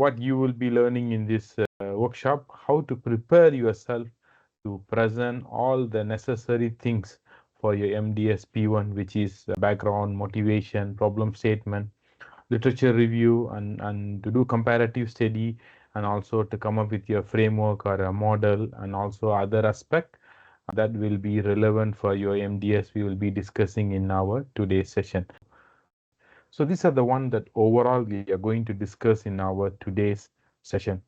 what you will be learning in this workshop, how to prepare yourself to present all the necessary things for your MDS P1, which is background, motivation, problem statement, literature review, and to do comparative study, and also to come up with your framework or a model, and also other aspect that will be relevant for your MDS we will be discussing in our today's session. So these are the one that overall we are going to discuss in our today's session.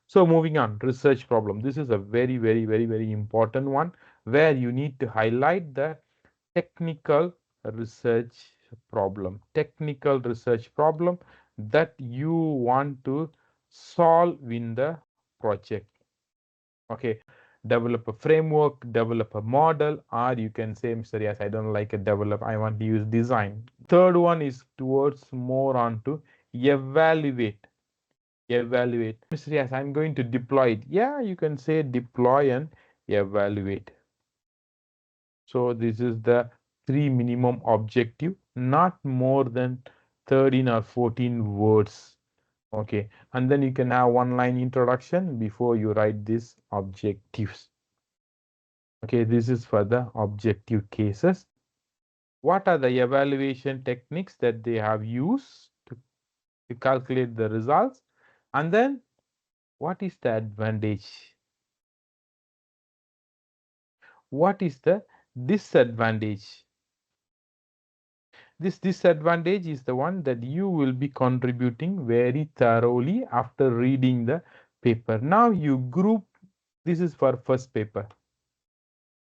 So moving on, research problem. This is a very important one where you need to highlight the technical research problem. Technical research problem that you want to solve in the project. Okay, develop a framework, develop a model, or you can say, Mr. Yes, I don't like a develop, I want to use design. Third one is towards more on to evaluate. Evaluate. Mr. Yes, I'm going to deploy it. Yeah, you can say deploy and evaluate. So this is the 3 minimum objective, not more than 13 or 14 words. Okay, and then you can have one line introduction before you write these objectives. Okay, this is for the objective cases. What are the evaluation techniques that they have used to calculate the results? And then what is the advantage? What is the disadvantage? This disadvantage is the one that you will be contributing very thoroughly after reading the paper. Now you group, this is for first paper.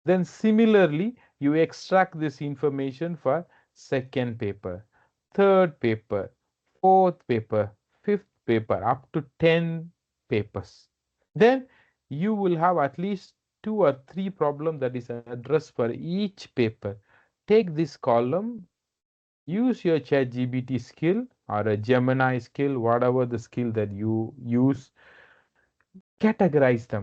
Then similarly, you extract this information for second paper, third paper, fourth paper, fifth paper, up to 10 papers. Then you will have at least 2 or 3 problems that is addressed for each paper. Take this column, use your ChatGPT skill or a Gemini skill, whatever the skill that you use, categorize them.